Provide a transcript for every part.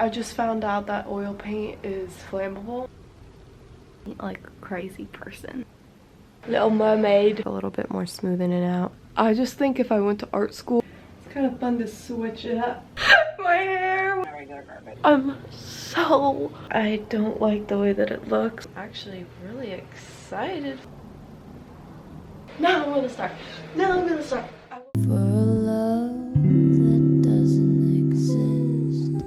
I just found out that oil paint is flammable. Like a crazy person. Little Mermaid. A little bit more smoothing it out. I just think if I went to art school, it's kind of fun to switch it up. My hair. I don't like the way that it looks. I'm actually really excited. Now I'm gonna start. For a love that doesn't exist.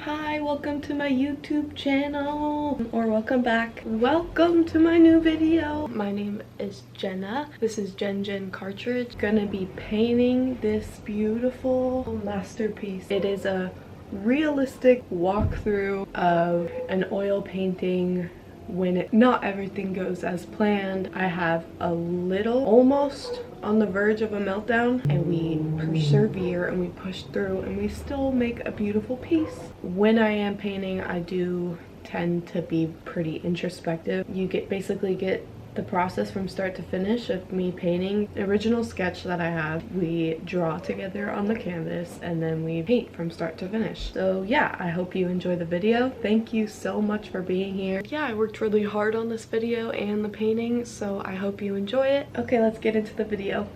Hi, welcome to my YouTube channel, or welcome back. Welcome to my new video. My name is Jenna. This is Jen Cartridge. Gonna be painting this beautiful masterpiece. It is a realistic walkthrough of an oil painting when not everything goes as planned. I have a little, almost on the verge of a meltdown, and we persevere and we push through and we still make a beautiful piece. When I am painting, I do tend to be pretty introspective. You basically get the process from start to finish of me painting. The original sketch that I have, we draw together on the canvas and then we paint from start to finish. So yeah, I hope you enjoy the video. Thank you so much for being here. Yeah, I worked really hard on this video and the painting, so I hope you enjoy it. Okay, let's get into the video.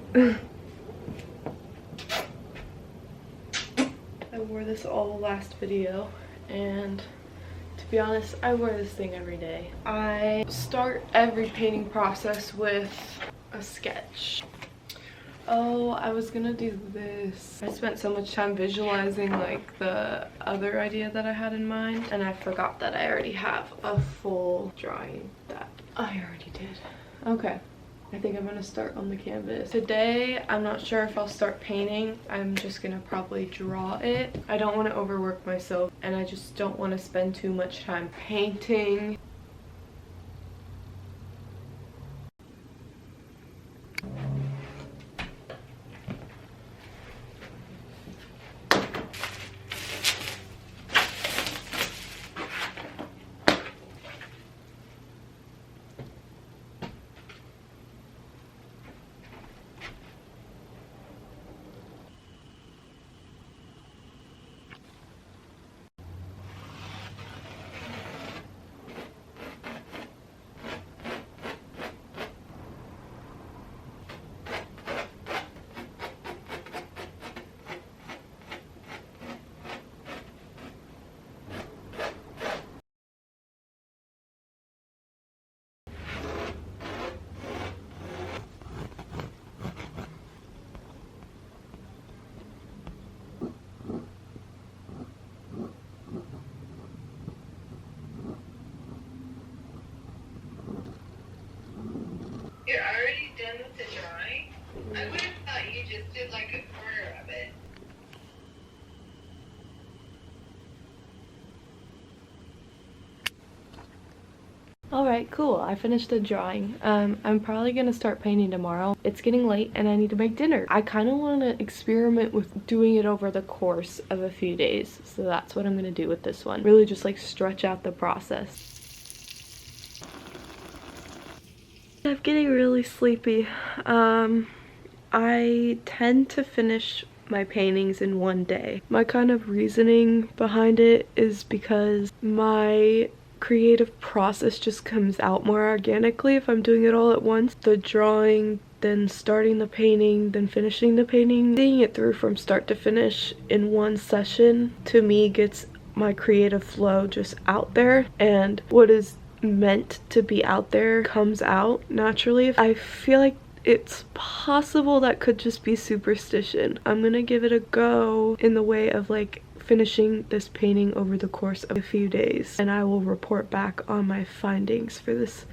I wore this all last video, and to be honest, I wear this thing every day. I start every painting process with a sketch. Oh, I was gonna do this. I spent so much time visualizing like the other idea that I had in mind, and I forgot that I already have a full drawing that I already did. Okay. I think I'm gonna start on the canvas. Today, I'm not sure if I'll start painting. I'm just gonna probably draw it. I don't want to overwork myself, and I just don't want to spend too much time painting. You're already done with the drawing? I would have thought you just did like a corner of it. Alright, cool. I finished the drawing. I'm probably gonna start painting tomorrow. It's getting late and I need to make dinner. I kind of want to experiment with doing it over the course of a few days. So that's what I'm gonna do with this one. Really just like stretch out the process. I'm getting really sleepy. I tend to finish my paintings in one day. My kind of reasoning behind it is because my creative process just comes out more organically if I'm doing it all at once. The drawing, then starting the painting, then finishing the painting. Seeing it through from start to finish in one session, to me, gets my creative flow just out there, and what is meant to be out there comes out naturally. I feel like it's possible that could just be superstition. I'm gonna give it a go in the way of like finishing this painting over the course of a few days, and I will report back on my findings for this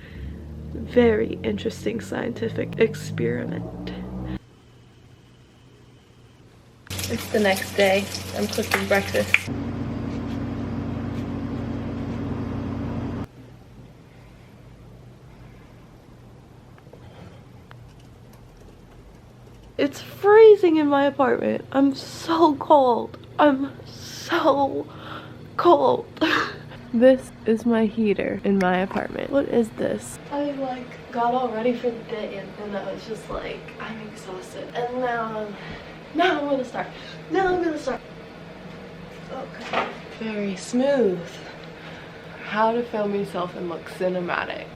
very interesting scientific experiment. It's the next day. I'm cooking breakfast. It's freezing in my apartment. I'm so cold. I'm so cold. This is my heater in my apartment. What is this? I like got all ready for the day, and then I was just like, I'm exhausted. And now I'm gonna start. Very smooth. How to film yourself and look cinematic.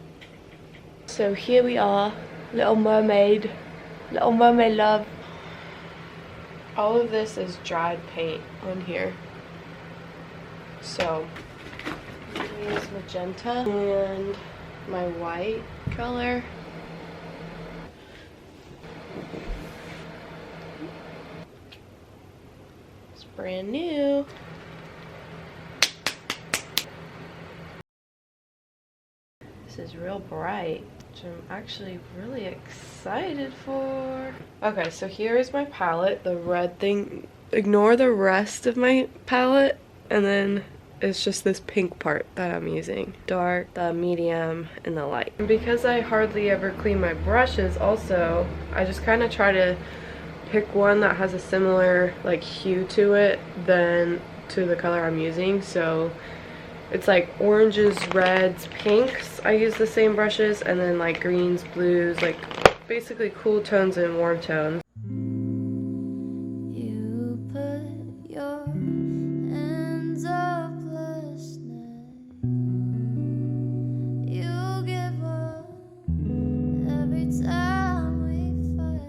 So here we are, Little Mermaid love. All of this is dried paint on here. So I'm gonna use magenta and my white color. It's brand new. This is real bright, which I'm actually really excited for. Okay, so here is my palette, the red thing. Ignore the rest of my palette, and then it's just this pink part that I'm using. Dark, the medium, and the light. And because I hardly ever clean my brushes also, I just kind of try to pick one that has a similar like hue to it than to the color I'm using. So it's like oranges, reds, pinks. I use the same brushes, and then like greens, blues, like basically cool tones and warm tones. You put your hands up last night. You give up every time we fight.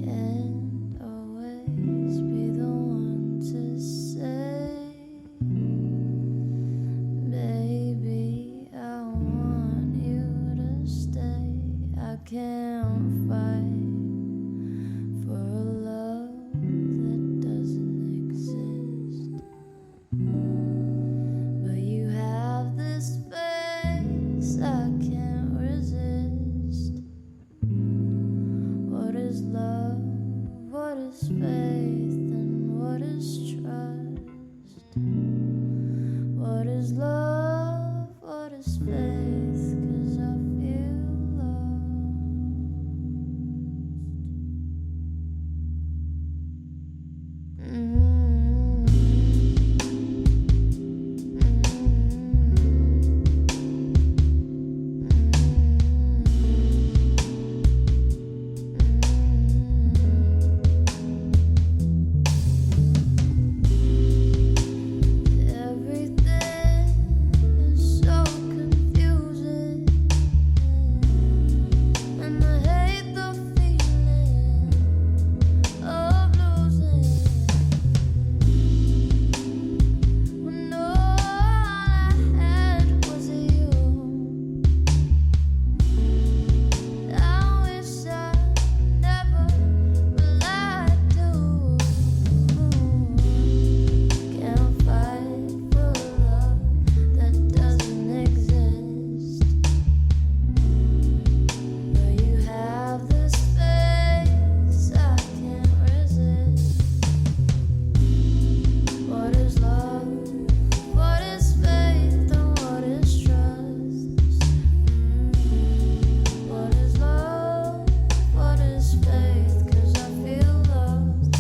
Can't always be the one to say, baby, I want you to stay. I can't fight for a love that doesn't exist, but you have this face I can't resist. What is love? What is faith? And what is trust? What is love? What is faith? 'Cause I feel lost. Everything is so confusing, and I hate the feeling of losing. When all I had was you, I wish I never relied to. Can't fight for love that doesn't exist, but you have this face I can't resist. What is love? What is faith? And what is trust? What is love? What is faith? 'Cause I feel lost.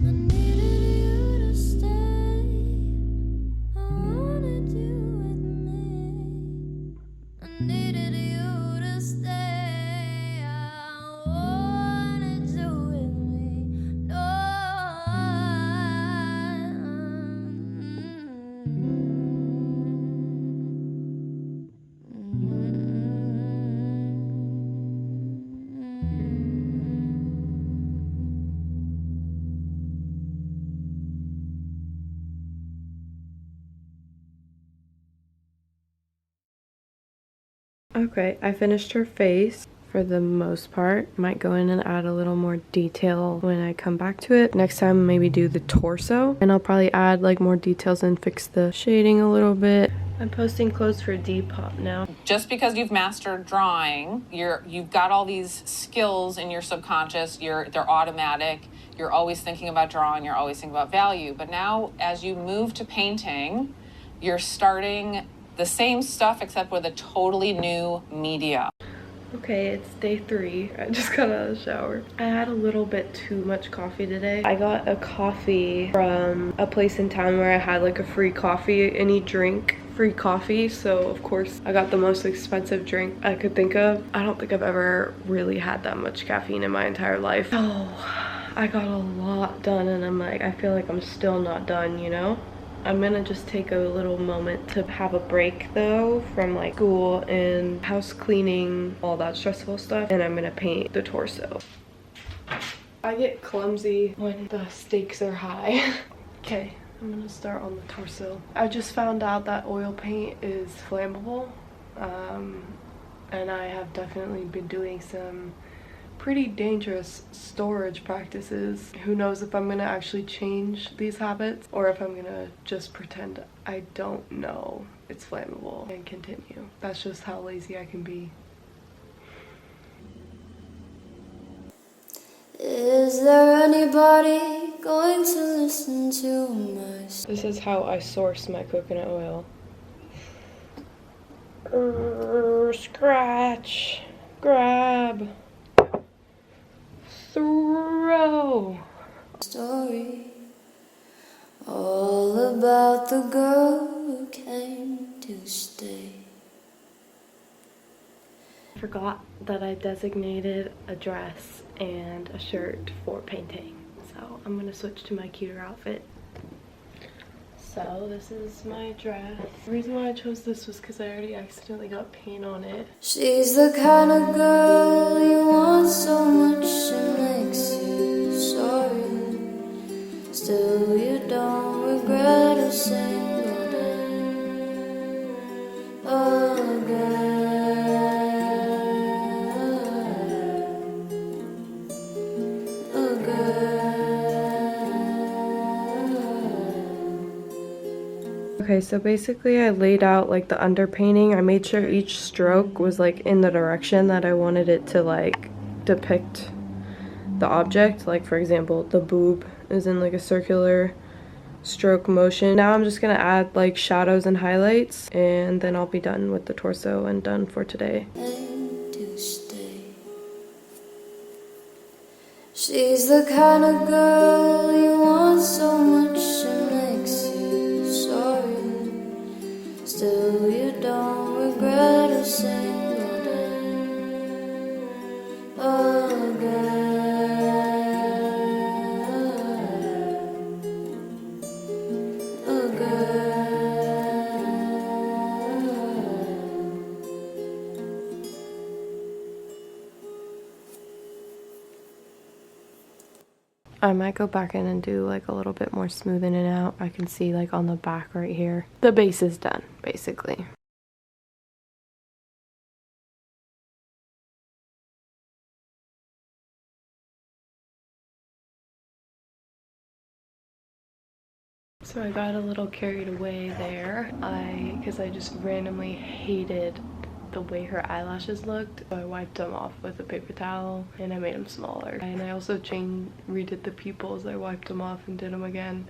I needed you to stay. I wanted you with me. I needed you to stay. I wanted you with me. No, Okay, I finished her face for the most part. Might go in and add a little more detail when I come back to it. Next time maybe do the torso, and I'll probably add like more details and fix the shading a little bit. I'm posting clothes for Depop now. Just because you've mastered drawing, you've got all these skills in your subconscious, they're automatic. You're always thinking about drawing, you're always thinking about value. But now as you move to painting, you're starting the same stuff except with a totally new media. Okay, it's day 3. I just got out of the shower. I had a little bit too much coffee today. I got a coffee from a place in town where I had like a free coffee, any drink, free coffee. So of course I got the most expensive drink I could think of. I don't think I've ever really had that much caffeine in my entire life. Oh, I got a lot done and I'm like, I feel like I'm still not done, you know? I'm gonna just take a little moment to have a break though from like school and house cleaning, all that stressful stuff, and I'm gonna paint the torso. I get clumsy when the stakes are high. Okay, I'm gonna start on the torso. I just found out that oil paint is flammable, and I have definitely been doing some pretty dangerous storage practices. Who knows if I'm gonna actually change these habits or if I'm gonna just pretend I don't know it's flammable and continue. That's just how lazy I can be. Is there anybody going to listen to my This is how I source my coconut oil. Scratch, grab, throw. story? All about the girl who came to stay. I forgot that I designated a dress and a shirt for painting, so I'm gonna switch to my cuter outfit. So this is my dress. The reason why I chose this was because I already accidentally got paint on it. She's the kind of girl you want so much it makes you sorry. Still you don't regret a single day. Oh girl, oh girl. Okay, so basically I laid out like the underpainting. I made sure each stroke was like in the direction that I wanted it to like depict the object. Like for example, the boob is in like a circular stroke motion. Now I'm just gonna add like shadows and highlights, and then I'll be done with the torso and done for today. To stay. She's the kind of girl you want so much it makes you sorry. Still you don't regret a single day. Oh girl, oh girl. I might go back in and do like a little bit more smoothing it out. I can see like on the back right here. The base is done, basically. So I got a little carried away there. Because I just randomly hated the way her eyelashes looked. So I wiped them off with a paper towel and I made them smaller. And I also redid the pupils. I wiped them off and did them again.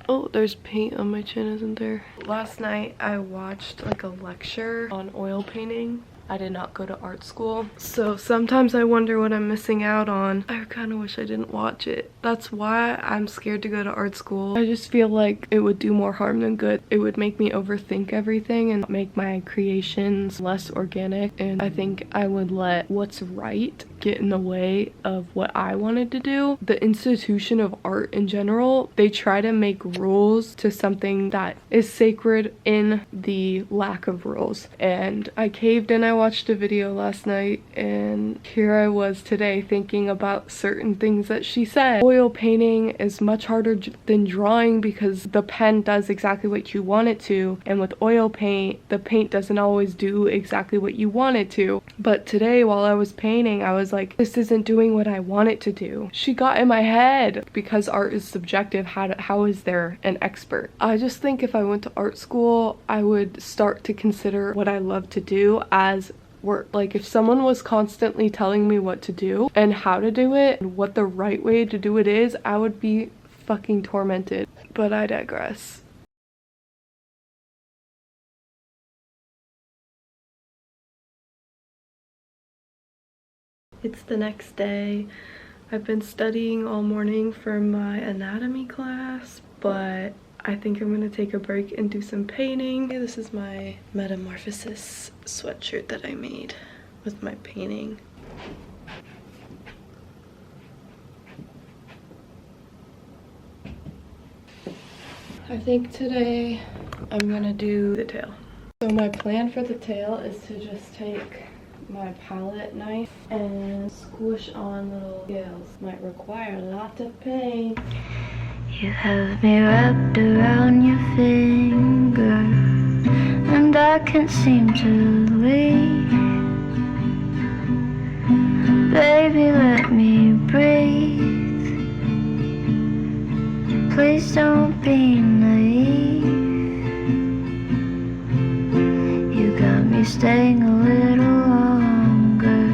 Oh, there's paint on my chin, isn't there? Last night I watched like a lecture on oil painting. I did not go to art school, so sometimes I wonder what I'm missing out on. I kind of wish I didn't watch it. That's why I'm scared to go to art school. I just feel like it would do more harm than good. It would make me overthink everything and make my creations less organic, and I think I would let what's right get in the way of what I wanted to do. The institution of art in general, they try to make rules to something that is sacred in the lack of rules. And I caved in. I watched a video last night, and here I was today thinking about certain things that she said. Oil painting is much harder than drawing because the pen does exactly what you want it to, and with oil paint, the paint doesn't always do exactly what you want it to. But today, while I was painting, I was like, this isn't doing what I want it to do. She got in my head. Because art is subjective, how is there an expert? I just think if I went to art school, I would start to consider what I love to do as work. Like, if someone was constantly telling me what to do and how to do it and what the right way to do it is, I would be fucking tormented. But I digress. It's the next day. I've been studying all morning for my anatomy class, but I think I'm gonna take a break and do some painting. This is my Metamorphosis sweatshirt that I made with my painting. I think today I'm gonna do the tail. So my plan for the tail is to just take my palette knife and squish on little scales. Might require a lot of paint. You have me wrapped around your finger, and I can't seem to leave. Baby, let me breathe. Please don't be naive. You got me staying a little longer.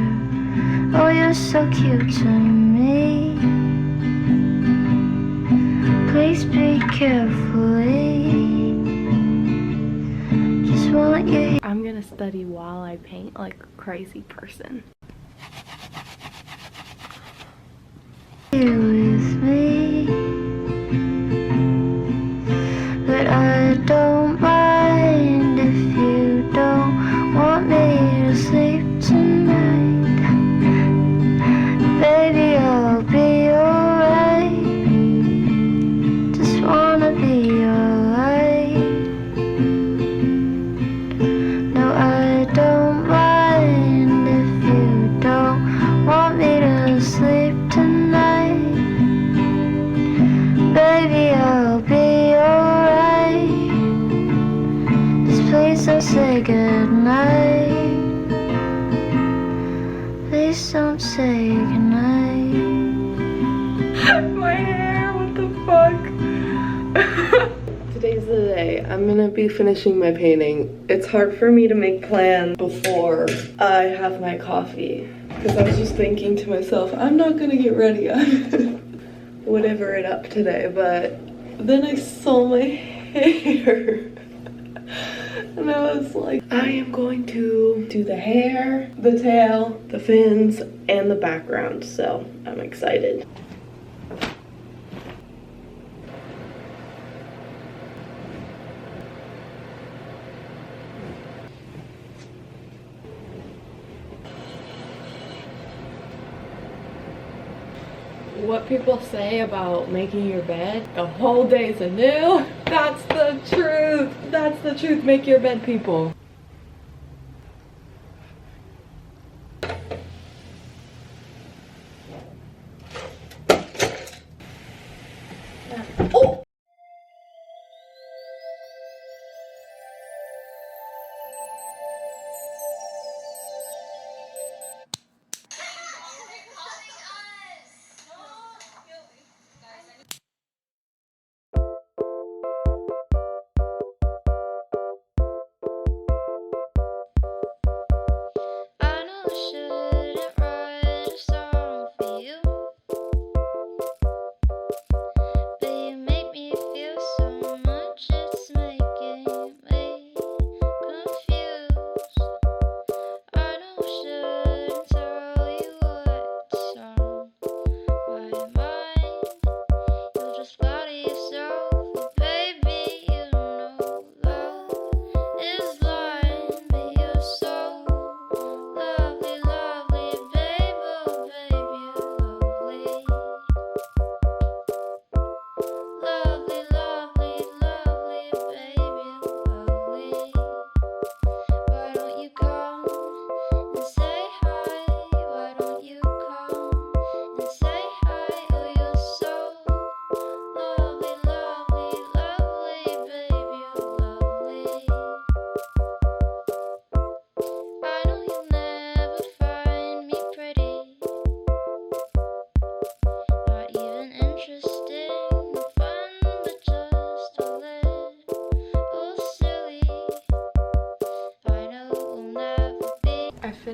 Oh, you're so cute to me. Please be carefully. Just want you. I'm gonna study while I paint like a crazy person. Here with me, but I don't mind if you don't want me to sleep tonight. Baby, I'll be alright. Just wanna be alright. No, I don't mind if you don't want me to sleep tonight. Baby, I'll be alright. Just please don't say goodnight. Please don't say goodnight. My hair, what the fuck? Today's the day. I'm gonna be finishing my painting. It's hard for me to make plans before I have my coffee, because I was just thinking to myself, I'm not gonna get ready. Whatever it up today, but then I saw my hair and I was like, I am going to do the hair, the tail, the fins, and the background, so I'm excited. What people say about making your bed, a whole day's anew. That's the truth. That's the truth. Make your bed, people. Oh! I know I shouldn't write a song for you, but you make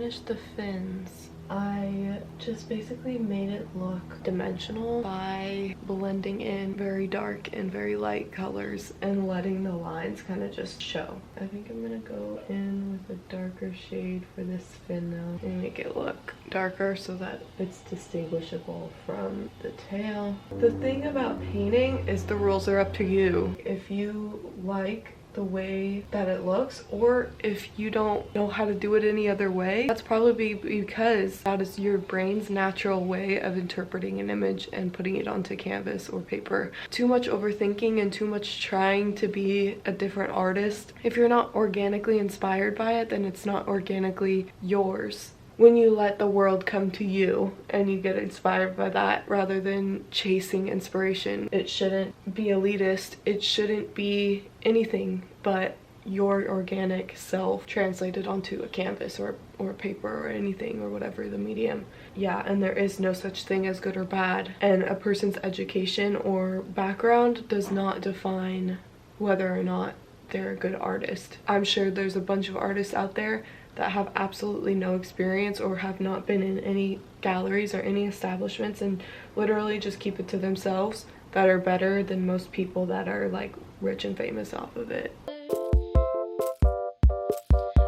finished the fins. I just basically made it look dimensional by blending in very dark and very light colors and letting the lines kind of just show. I think I'm gonna go in with a darker shade for this fin now and make it look darker so that it's distinguishable from the tail. The thing about painting is the rules are up to you. If you like the way that it looks, or if you don't know how to do it any other way, that's probably because that is your brain's natural way of interpreting an image and putting it onto canvas or paper. Too much overthinking and too much trying to be a different artist. If you're not organically inspired by it, then it's not organically yours. When you let the world come to you and you get inspired by that rather than chasing inspiration, it shouldn't be elitist. It shouldn't be anything but your organic self translated onto a canvas or paper or anything or whatever the medium. Yeah, and there is no such thing as good or bad. And a person's education or background does not define whether or not they're a good artist. I'm sure there's a bunch of artists out there that have absolutely no experience or have not been in any galleries or any establishments and literally just keep it to themselves that are better than most people that are like rich and famous off of it.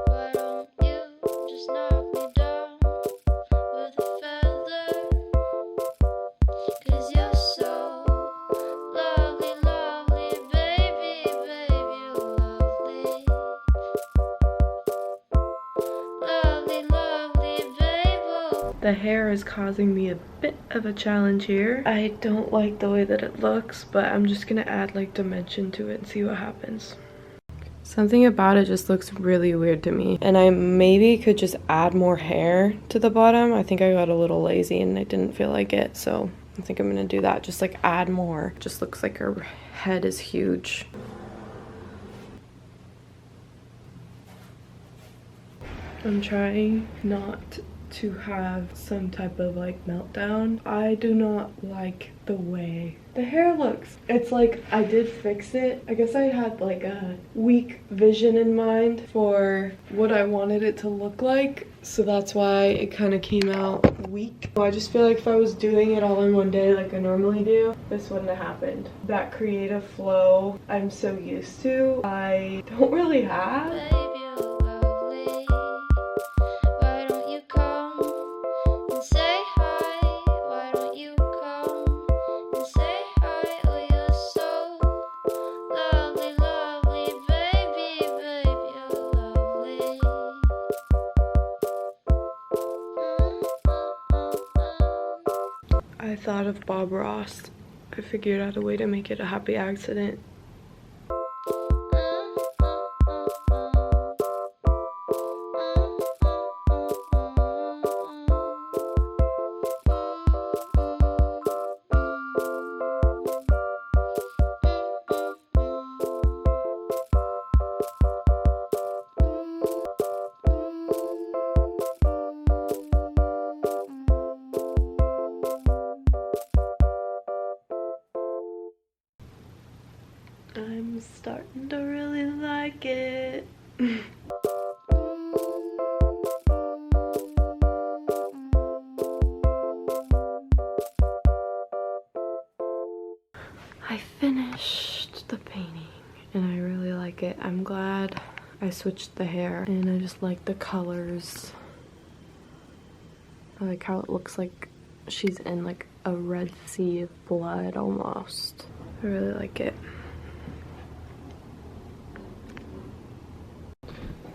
Why don't you just knock me down with a feather? 'Cause you're so lovely, lovely, baby, baby, lovely. Lovely, lovely, baby. The hair is causing me a bit of a challenge here. I don't like the way that it looks, but I'm just gonna add like dimension to it and see what happens. Something about it just looks really weird to me, and I maybe could just add more hair to the bottom. I think I got a little lazy and I didn't feel like it, so I think I'm gonna do that. Just like add more. Just looks like her head is huge. I'm trying not to have some type of like meltdown. I do not like the way the hair looks. It's like I did fix it. I guess I had like a weak vision in mind for what I wanted it to look like, so that's why it kind of came out weak. I just feel like if I was doing it all in one day like I normally do, this wouldn't have happened. That creative flow I'm so used to, I don't really have. Baby, lovely. Why don't you come and say hi? Why don't you come and say hi? Oh, you're so lovely, lovely, baby, baby, you're lovely. I thought of Bob Ross. I figured out a way to make it a happy accident. I'm starting to really like it. I finished the painting and I really like it. I'm glad I switched the hair and I just like the colors. I like how it looks like she's in like a red sea of blood almost. I really like it.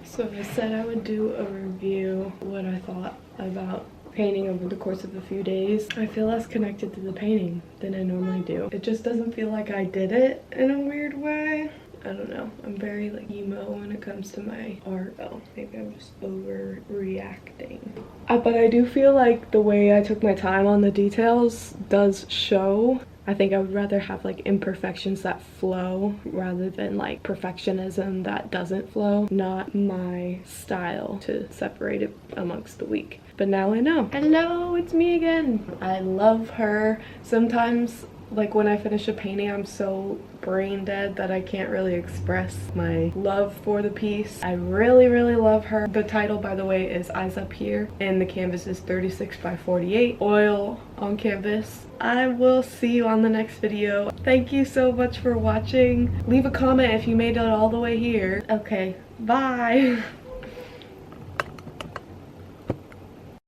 So I said I would do a review what I thought about painting over the course of a few days. I feel less connected to the painting than I normally do. It just doesn't feel like I did it in a weird way. I don't know. I'm very like emo when it comes to my art. Oh, maybe I'm just overreacting. But I do feel like the way I took my time on the details does show. I think I would rather have like imperfections that flow rather than like perfectionism that doesn't flow. Not my style to separate it amongst the week. But now I know. Hello, it's me again. I love her. Sometimes Like when I finish a painting, I'm so brain dead that I can't really express my love for the piece. I really, really love her. The title, by the way, is Eyes Up Here, and the canvas is 36 by 48 oil on canvas. I will see you on the next video. Thank you so much for watching. Leave a comment if you made it all the way here. Okay, bye.